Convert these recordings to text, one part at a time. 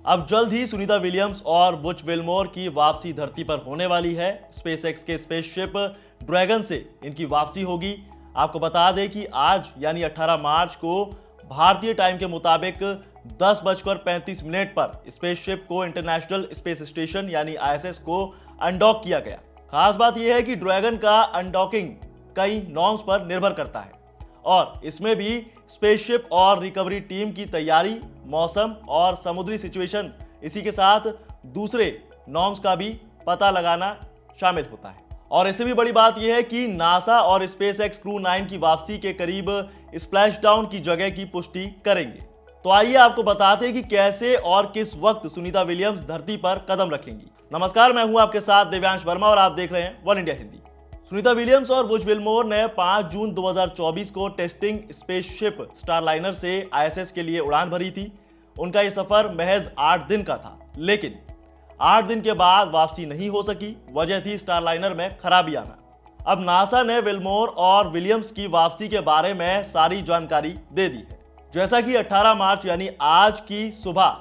अब जल्द ही सुनीता विलियम्स और बुच विल्मोर की वापसी धरती पर होने वाली है। स्पेसएक्स के स्पेसशिप ड्रैगन से इनकी वापसी होगी। आपको बता दें कि आज यानी 18 मार्च को भारतीय टाइम के मुताबिक 10:35 पर स्पेसशिप को इंटरनेशनल स्पेस स्टेशन यानी आईएसएस को अनडॉक किया गया। खास बात यह है कि ड्रैगन का अनडॉकिंग कई नॉर्म्स पर निर्भर करता है और इसमें भी स्पेसशिप और रिकवरी टीम की तैयारी, मौसम और समुद्री सिचुएशन, इसी के साथ दूसरे नॉर्म्स का भी पता लगाना शामिल होता है। और इससे भी बड़ी बात यह है कि नासा और स्पेसएक्स क्रू 9 की वापसी के करीब स्प्लैश डाउन की जगह की पुष्टि करेंगे। तो आइए आपको बताते हैं कि कैसे और किस वक्त सुनीता विलियम्स धरती पर कदम रखेंगी। नमस्कार, मैं हूं आपके साथ देवांश वर्मा और आप देख रहे हैं one India Hindi. Sunita Williams और बुच विल्मोर ने 5 जून 2024 को टेस्टिंग स्पेसशिप स्टारलाइनर से आईएसएस के लिए उड़ान भरी थी। उनका यह सफर महज 8 दिन का था, लेकिन 8 दिन के बाद वापसी नहीं हो सकी। वजह थी स्टारलाइनर में खराबी आना। अब नासा ने विल्मोर और विलियम्स की वापसी के बारे में सारी जानकारी दे दी है। जैसा कि 18 मार्च यानी आज की सुबह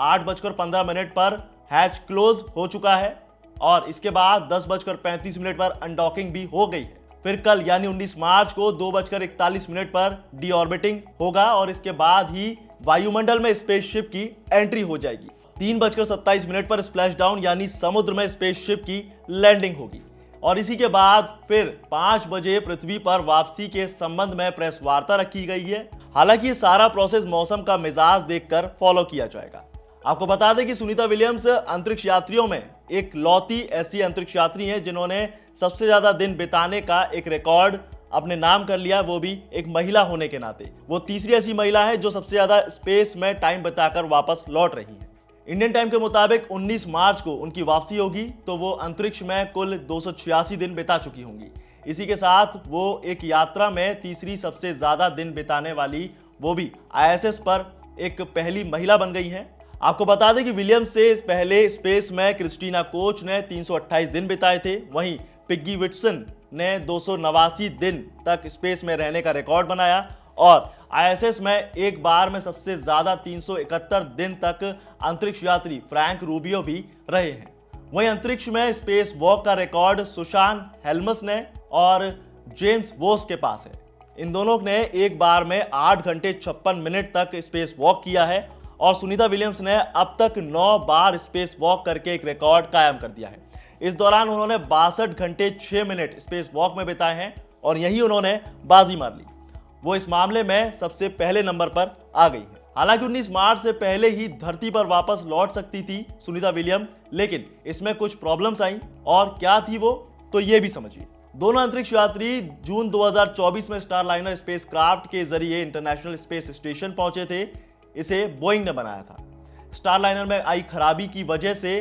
8:15 पर हैच क्लोज हो चुका है और इसके बाद 10:35 पर अनडॉकिंग भी हो गई है। फिर कल यानी 19 मार्च को 2:41 पर डीऑर्बिटिंग होगा और इसके बाद ही वायुमंडल में स्पेसशिप की एंट्री हो जाएगी। 3:27 पर स्प्लैश डाउन यानी समुद्र में स्पेसशिप की लैंडिंग होगी और इसी के बाद फिर 5 बजे पृथ्वी पर वापसी के संबंध में प्रेस वार्ता रखी गई है। हालांकि ये सारा प्रोसेस मौसम का मिजाज देखकर फॉलो किया जाएगा। आपको बता दें कि सुनीता विलियम्स अंतरिक्ष यात्रियों में एक लौती ऐसी अंतरिक्ष यात्री हैं जिन्होंने सबसे ज्यादा दिन बिताने का एक रिकॉर्ड अपने नाम कर लिया, वो भी एक महिला होने के नाते। वो तीसरी ऐसी महिला है जो सबसे ज्यादा स्पेस में टाइम बिताकर वापस लौट रही है। इंडियन टाइम के मुताबिक 19 मार्च को उनकी वापसी होगी, तो वो अंतरिक्ष में कुल 286 दिन बिता चुकी होंगी। इसी के साथ वो एक यात्रा में तीसरी सबसे ज्यादा दिन बिताने वाली, वो भी आईएसएस पर एक पहली महिला बन गई है। आपको बता दें कि विलियम्स से पहले स्पेस में क्रिस्टीना कोच ने 328 दिन बिताए थे। वहीं पिग्गी विट्सन ने 289 दिन तक स्पेस में रहने का रिकॉर्ड बनाया और आईएसएस में एक बार में सबसे ज्यादा 371 दिन तक अंतरिक्ष यात्री फ्रैंक रूबियो भी रहे हैं। वहीं अंतरिक्ष में स्पेस वॉक का रिकॉर्ड सुशान हेल्मस ने और जेम्स वोस के पास है। इन दोनों ने एक बार में 8 घंटे 56 मिनट तक स्पेस वॉक किया है और सुनीता विलियम्स ने अब तक 9 बार स्पेस वॉक करके एक रिकॉर्ड कायम कर दिया है। इस दौरान उन्होंने 62 घंटे 6 मिनट स्पेस वॉक में बिताए हैं और यही उन्होंने बाजी मार ली। वो इस मामले में सबसे पहले नंबर पर आ गई है। हालांकि 19 मार्च से पहले ही धरती पर वापस लौट सकती थी सुनीता विलियम, लेकिन इसमें कुछ प्रॉब्लम्स आई और क्या थी वो, तो ये भी समझिए। दोनों अंतरिक्ष यात्री जून 2024 में स्टारलाइनर स्पेसक्राफ्ट के जरिए इंटरनेशनल स्पेस स्टेशन पहुंचे थे। इसे बोइंग ने बनाया था। स्टारलाइनर में आई खराबी की वजह से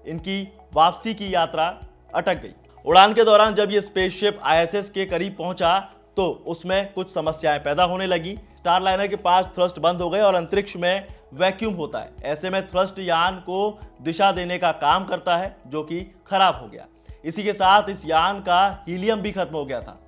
इनकी वापसी की यात्रा अटक गई। उड़ान के दौरान जब ये स्पेसशिप आईएसएस के करीब पहुंचा तो उसमें कुछ समस्याएं पैदा होने लगी। स्टारलाइनर के 5 थ्रस्ट बंद हो गए और अंतरिक्ष में वैक्यूम होता है। ऐसे में थ्रस्ट यान को दिशा देने का काम करता है, जो कि खराब हो गया। इसी के साथ इस यान का हीलियम भी खत्म हो गया था।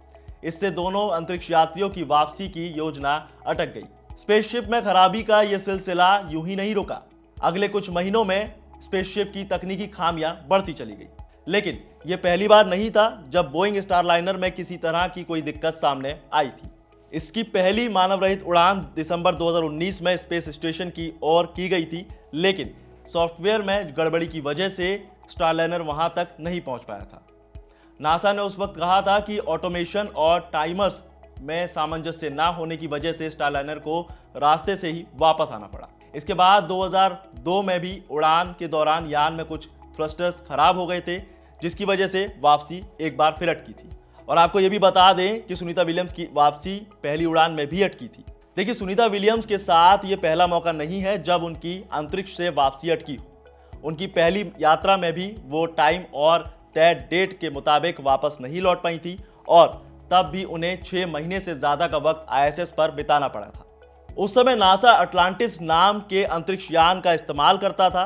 इससे दोनों अंतरिक्ष यात्रियों की वापसी की योजना अटक गई। स्पेसशिप में खराबी का यह सिलसिला यूं ही नहीं रुका। अगले कुछ महीनों में स्पेसशिप की तकनीकी खामियां बढ़ती चली गई, लेकिन यह पहली बार नहीं था जब बोइंग स्टारलाइनर में किसी तरह की कोई दिक्कत सामने आई थी। इसकी पहली मानव रहित उड़ान दिसंबर 2019 में स्पेस स्टेशन की ओर की गई थी, लेकिन सॉफ्टवेयर में गड़बड़ी की वजह से स्टारलाइनर वहां तक नहीं पहुंच पाया था। नासा ने उस वक्त कहा था कि ऑटोमेशन और टाइमर्स में सामंजस्य ना होने की वजह से स्टारलाइनर को रास्ते से ही वापस आना पड़ा। इसके बाद 2002 में भी उड़ान के दौरान यान में कुछ थ्रस्टर्स खराब हो गए थे, जिसकी वजह से वापसी एक बार फिर अटकी थी। और आपको यह भी बता दें कि सुनीता विलियम्स की वापसी पहली उड़ान में भी अटकी थी। देखिए, सुनीता विलियम्स के साथ ये पहला मौका नहीं है जब उनकी अंतरिक्ष से वापसी अटकी हो। उनकी पहली यात्रा में भी वो टाइम और तय डेट के मुताबिक वापस नहीं लौट पाई थी और तब भी उन्हें 6 महीने से ज्यादा का वक्त आईएसएस पर बिताना पड़ा था। उस समय नासा अटलांटिस नाम के अंतरिक्ष यान का इस्तेमाल करता था।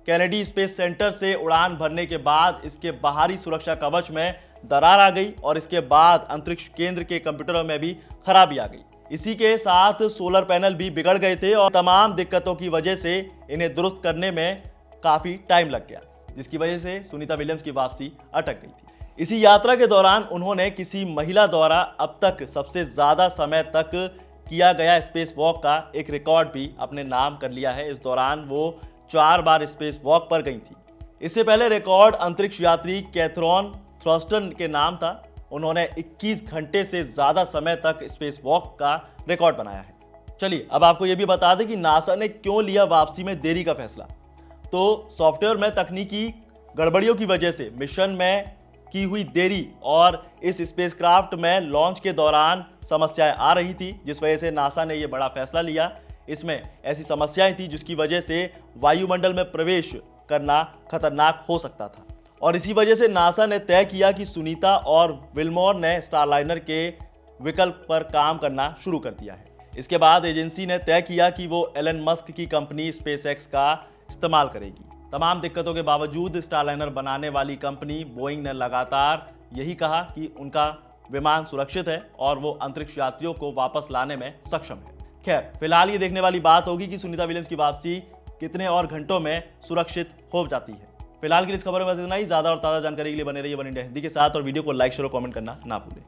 कैनेडी स्पेस सेंटर से उड़ान भरने के बाद इसके बाहरी सुरक्षा कवच में दरार आ गई और इसके बाद अंतरिक्ष केंद्र के कंप्यूटरों में भी खराबी आ गई। इसी के साथ सोलर पैनल भी बिगड़ गए थे और तमाम दिक्कतों की वजह से इन्हें दुरुस्त करने में काफी टाइम लग गया, जिसकी वजह से सुनीता विलियम्स की वापसी अटक गई थी। इसी यात्रा के दौरान उन्होंने किसी महिला द्वारा अब तक सबसे ज्यादा समय तक किया गया स्पेस वॉक का एक रिकॉर्ड भी अपने नाम कर लिया है। इस दौरान वो 4 बार स्पेस वॉक पर गई थी। इससे पहले रिकॉर्ड अंतरिक्ष यात्री कैथरीन थ्रस्टन के नाम था। उन्होंने 21 घंटे से ज्यादा समय तक स्पेस वॉक का रिकॉर्ड बनाया है। चलिए अब आपको यह भी बता दें कि नासा ने क्यों लिया वापसी में देरी का फैसला। तो सॉफ्टवेयर में तकनीकी गड़बड़ियों की वजह से मिशन में की हुई देरी और इस स्पेसक्राफ्ट में लॉन्च के दौरान समस्याएं आ रही थी, जिस वजह से नासा ने यह बड़ा फैसला लिया। इसमें ऐसी समस्याएं थी जिसकी वजह से वायुमंडल में प्रवेश करना खतरनाक हो सकता था और इसी वजह से नासा ने तय किया कि सुनीता और विल्मोर ने स्टारलाइनर के विकल्प पर काम करना शुरू कर दिया है। इसके बाद एजेंसी ने तय किया कि वो एलन मस्क की कंपनी स्पेसएक्स का इस्तेमाल करेगी। तमाम दिक्कतों के बावजूद स्टारलाइनर बनाने वाली कंपनी बोइंग ने लगातार यही कहा कि उनका विमान सुरक्षित है और वो अंतरिक्ष यात्रियों को वापस लाने में सक्षम है। खैर, फिलहाल ये देखने वाली बात होगी कि सुनीता विलियम्स की वापसी कितने और घंटों में सुरक्षित हो जाती है। फिलहाल के लिए इस खबर में बस इतना ही। ज्यादा और ताजा जानकारी के लिए बने रहिए वन इंडिया हिंदी के साथ और वीडियो को लाइक शेयर और कमेंट करना ना भूलें।